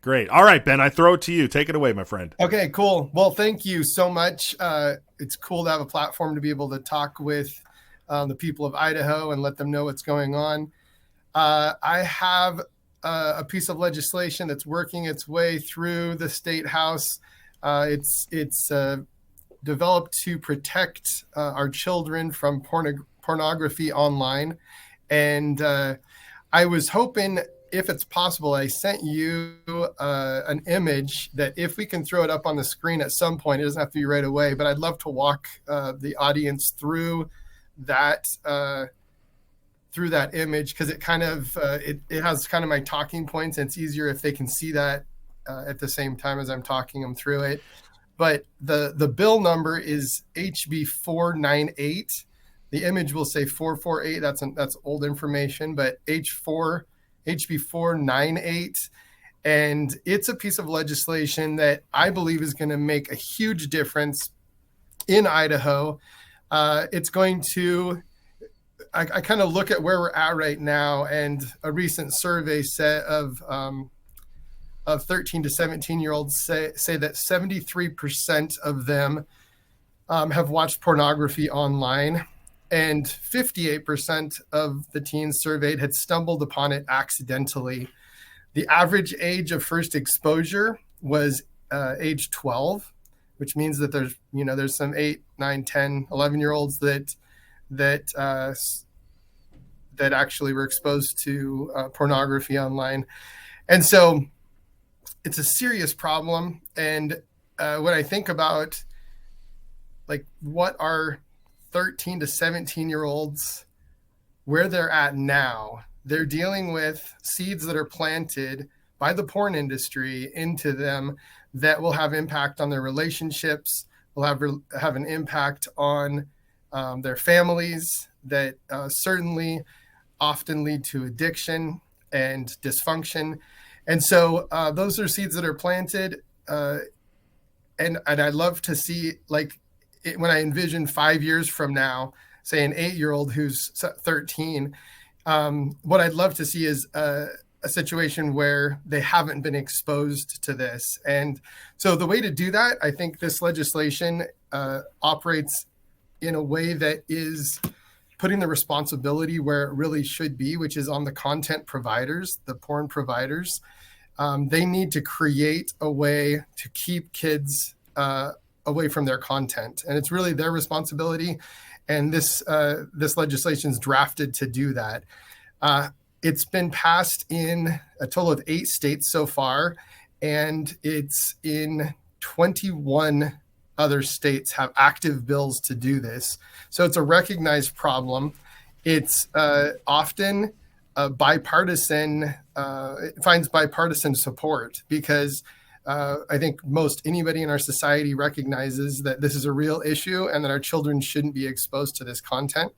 Great. All right, Ben, I throw it to you. Take it away, my friend. Okay, cool. Well, thank you so much. It's cool to have a platform to be able to talk with the people of Idaho and let them know what's going on. I have a piece of legislation that's working its way through the state house. It's developed to protect our children from pornography online. And I was hoping, if it's possible, I sent you an image that if we can throw it up on the screen at some point, it doesn't have to be right away, but I'd love to walk the audience through that image, because it kind of it has kind of my talking points, and it's easier if they can see that at the same time as I'm talking them through it. But the bill number is HB 498. The image will say 448. That's old information, but HB 498. And it's a piece of legislation that I believe is going to make a huge difference in Idaho. It's going to, I kind of look at where we're at right now, and a recent survey set of 13 to 17-year-olds say that 73% of them have watched pornography online, and 58% of the teens surveyed had stumbled upon it accidentally. The average age of first exposure was age 12, which means that there's some 8, 9, 10, 11-year-olds that actually were exposed to pornography online. And so it's a serious problem. And when I think about like what are 13 to 17-year-olds, where they're at now, they're dealing with seeds that are planted by the porn industry into them that will have impact on their relationships, will have an impact on their families, that certainly often lead to addiction and dysfunction. And so those are seeds that are planted. And I'd love to see, like, when I envision 5 years from now, say an 8-year-old who's 13, what I'd love to see is a situation where they haven't been exposed to this. And so the way to do that, I think this legislation operates in a way that is putting the responsibility where it really should be, which is on the content providers, the porn providers. They need to create a way to keep kids away from their content, and it's really their responsibility. And this legislation is drafted to do that. It's been passed in a total of 8 states so far, and it's in 21 other states have active bills to do this. So it's a recognized problem. It's often bipartisan. It finds bipartisan support because I think most anybody in our society recognizes that this is a real issue and that our children shouldn't be exposed to this content.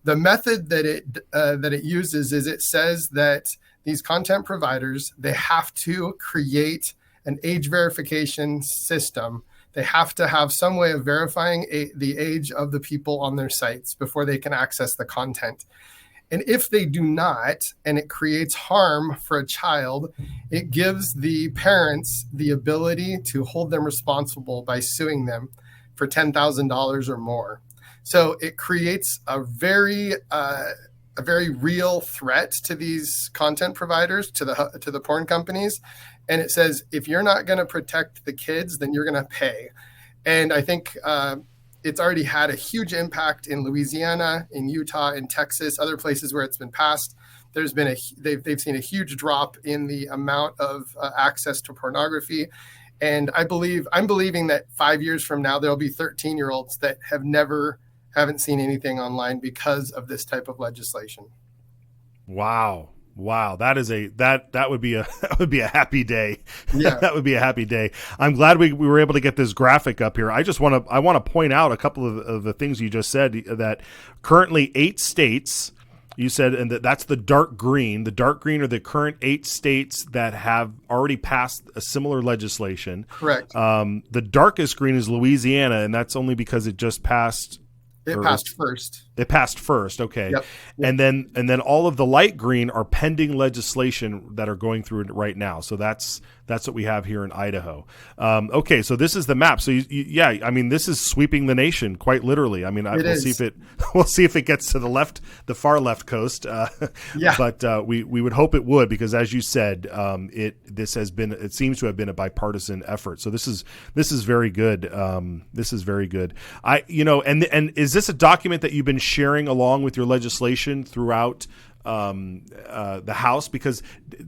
The method that it uses is it says that these content providers, they have to create an age verification system. They have to have some way of verifying the age of the people on their sites before they can access the content. And if they do not, and it creates harm for a child, it gives the parents the ability to hold them responsible by suing them for $10,000 or more. So it creates a very real threat to these content providers, to the porn companies. And it says, if you're not going to protect the kids, then you're going to pay. And I think it's already had a huge impact in Louisiana, in Utah, in Texas, other places where it's been passed. There's been they've seen a huge drop in the amount of access to pornography. And I'm believing that 5 years from now, there'll be 13-year-olds that haven't seen anything online because of this type of legislation. Wow. That would be a happy day. Yeah. That would be a happy day. I'm glad we were able to get this graphic up here. I want to point out a couple of the things you just said, that currently 8 states, you said, and that's the dark green. The dark green are the current 8 states that have already passed a similar legislation. Correct. The darkest green is Louisiana, and that's only because it just passed. It passed first. It passed first, okay. Yep. And then all of the light green are pending legislation that are going through it right now. So that's what we have here in Idaho. Okay, so this is the map. So yeah, I mean, this is sweeping the nation quite literally. I mean, we'll see if it gets to the far left coast. Yeah. But we would hope it would, because as you said, it seems to have been a bipartisan effort. So this is very good. This is very good. And is this a document that you've been sharing along with your legislation throughout the House? Because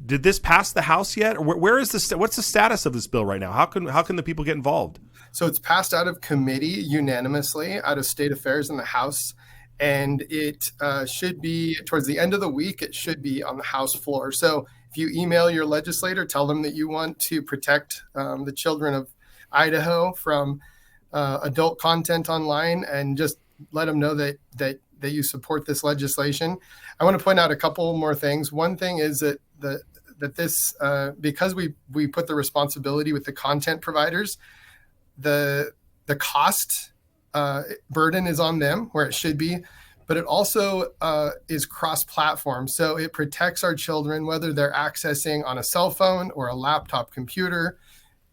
did this pass the House yet? Or where is this? What's the status of this bill right now? How can the people get involved? So it's passed out of committee unanimously, out of State Affairs in the House, and it should be towards the end of the week. It should be on the House floor. So if you email your legislator, tell them that you want to protect the children of Idaho from adult content online, and just let them know that you support this legislation. I want to point out a couple more things. One thing is that this because we put the responsibility with the content providers, the cost burden is on them, where it should be, but it also is cross-platform. So it protects our children, whether they're accessing on a cell phone or a laptop computer,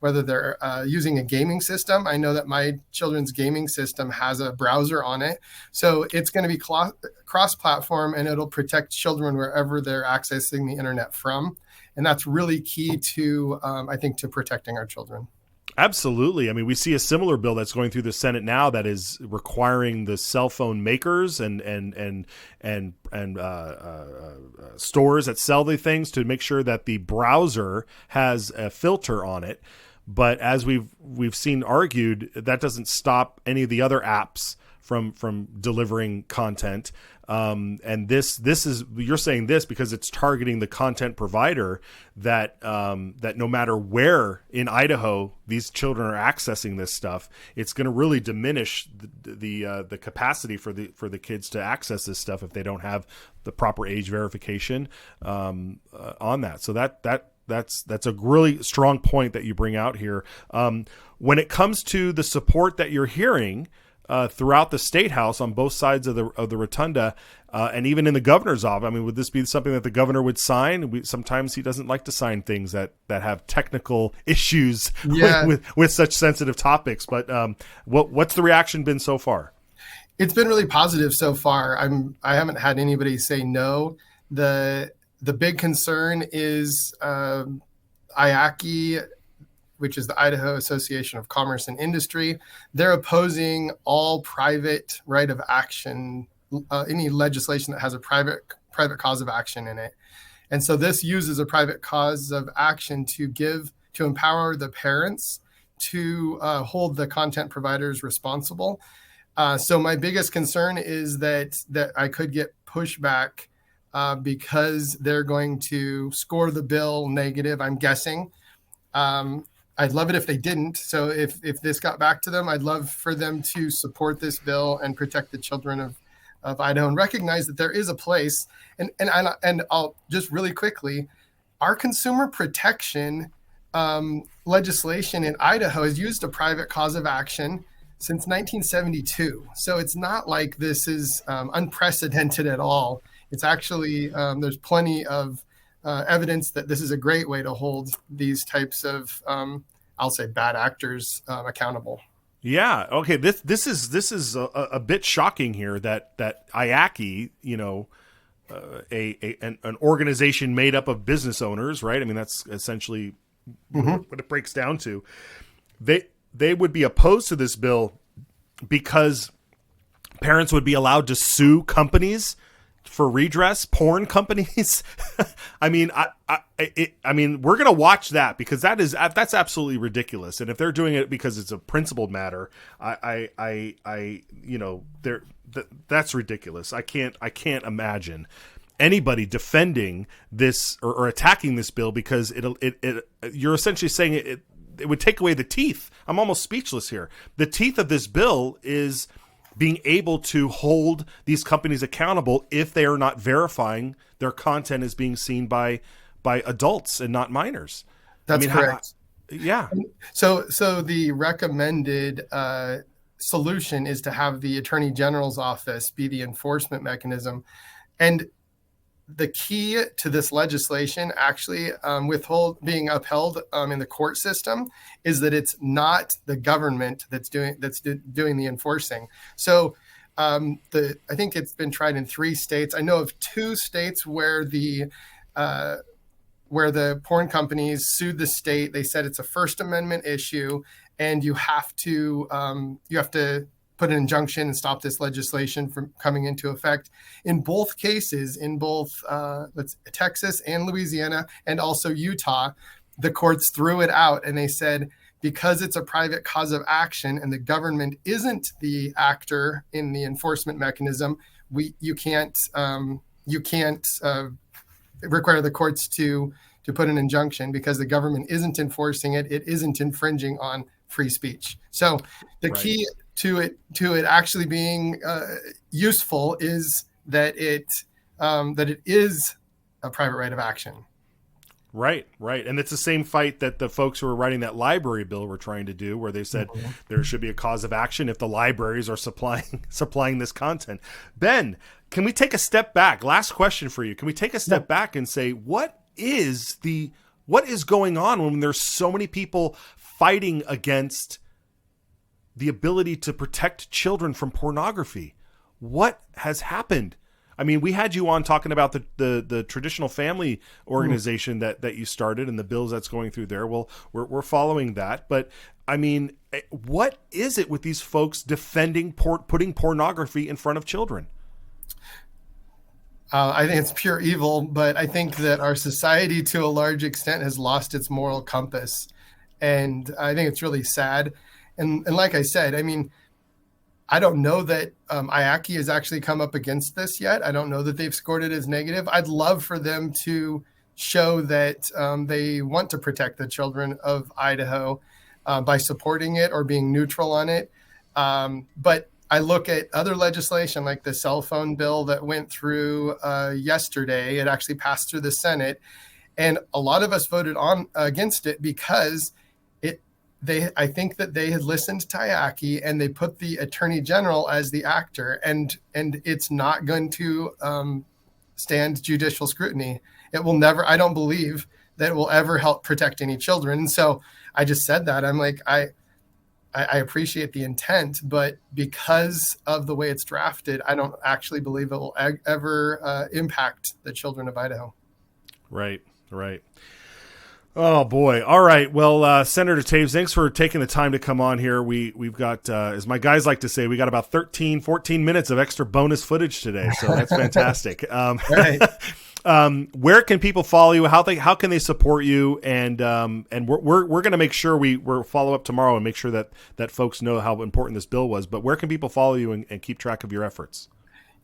whether they're using a gaming system. I know that my children's gaming system has a browser on it. So it's going to be cross-platform, and it'll protect children wherever they're accessing the internet from. And that's really key to, I think, to protecting our children. Absolutely. I mean, we see a similar bill that's going through the Senate now that is requiring the cell phone makers and stores that sell the things to make sure that the browser has a filter on it. But as we've seen argued, that doesn't stop any of the other apps from delivering content. And this is, you're saying this because it's targeting the content provider that no matter where in Idaho these children are accessing this stuff, it's going to really diminish the capacity for the kids to access this stuff if they don't have the proper age verification on that. So that's a really strong point that you bring out here. When it comes to the support that you're hearing throughout the state house on both sides of the rotunda, and even in the governor's office, I mean, would this be something that the governor would sign? Sometimes he doesn't like to sign things that have technical issues with such sensitive topics. But what's the reaction been so far? It's been really positive so far. I haven't had anybody say no. The big concern is IACI, which is the Idaho Association of Commerce and Industry. They're opposing all private right of action, any legislation that has a private cause of action in it. And so this uses a private cause of action to empower the parents to hold the content providers responsible. So my biggest concern is that I could get pushback because they're going to score the bill negative, I'm guessing. I'd love it if they didn't. So if this got back to them, I'd love for them to support this bill and protect the children of Idaho, and recognize that there is a place. And I'll just really quickly, our consumer protection legislation in Idaho has used a private cause of action since 1972. So it's not like this is unprecedented at all. It's actually, there's plenty of evidence that this is a great way to hold these types of, I'll say, bad actors accountable. Yeah. Okay. This is a bit shocking here that IACI, an organization made up of business owners, right? I mean, that's essentially what it breaks down to. They would be opposed to this bill because parents would be allowed to sue companies for redress, porn companies. I mean, I mean, we're going to watch that, because that's absolutely ridiculous. And if they're doing it because it's a principled matter, that's ridiculous. I can't imagine anybody defending this or attacking this bill, because you're essentially saying it would take away the teeth. I'm almost speechless here. The teeth of this bill is being able to hold these companies accountable if they are not verifying their content is being seen by adults and not minors. That's correct. Yeah. So the recommended solution is to have the Attorney General's office be the enforcement mechanism. And the key to this legislation actually being upheld in the court system is that it's not the government that's doing the enforcing. So I think it's been tried in 3 states. I know of 2 states where the porn companies sued the state. They said it's a First Amendment issue, and you have to put an injunction and stop this legislation from coming into effect. In both cases, in both Texas and Louisiana, and also Utah, the courts threw it out, and they said, because it's a private cause of action and the government isn't the actor in the enforcement mechanism, you can't require the courts to put an injunction, because the government isn't enforcing it. It isn't infringing on free speech. So the key to it actually being useful is that it is a private right of action. Right. And it's the same fight that the folks who were writing that library bill were trying to do, where they said there should be a cause of action if the libraries are supplying this content. Ben, can we take a step back? Last question for you. Can we take a step back and say, what is going on when there's so many people fighting against the ability to protect children from pornography? What has happened? I mean, we had you on talking about the traditional family organization that you started and the bills that's going through there. Well, we're following that. But I mean, what is it with these folks defending putting pornography in front of children? I think it's pure evil, but I think that our society to a large extent has lost its moral compass. And I think it's really sad. And like I said, I mean, I don't know that IACI has actually come up against this yet. I don't know that they've scored it as negative. I'd love for them to show that they want to protect the children of Idaho by supporting it or being neutral on it. But I look at other legislation like the cell phone bill that went through yesterday. It actually passed through the Senate. And a lot of us voted against it because I think that they had listened to IACI and they put the Attorney General as the actor, and it's not going to stand judicial scrutiny. It will never. I don't believe that it will ever help protect any children. So I just said that. I'm like, I appreciate the intent, but because of the way it's drafted, I don't actually believe it will ever impact the children of Idaho. Right. Oh boy. All right. Well, Senator Toews, thanks for taking the time to come on here. We've got, as my guys like to say, we got about 14 minutes of extra bonus footage today. So that's fantastic. Right. Where can people follow you? How can they support you? And we're going to make sure we'll follow up tomorrow and make sure that folks know how important this bill was. But where can people follow you and keep track of your efforts?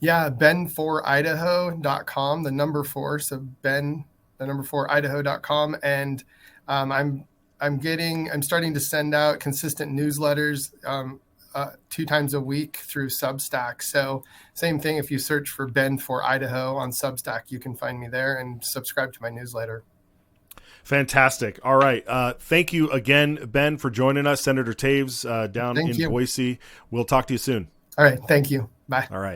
Yeah. ben4idaho.com, the number 4. So Ben, the number 4idaho.com. And I'm starting to send out consistent newsletters 2 times a week through Substack. So same thing, if you search for Ben for Idaho on Substack, you can find me there and subscribe to my newsletter. Fantastic. All right. Thank you again, Ben, for joining us. Senator Toews down in Boise. We'll talk to you soon. All right. Thank you. Bye. All right.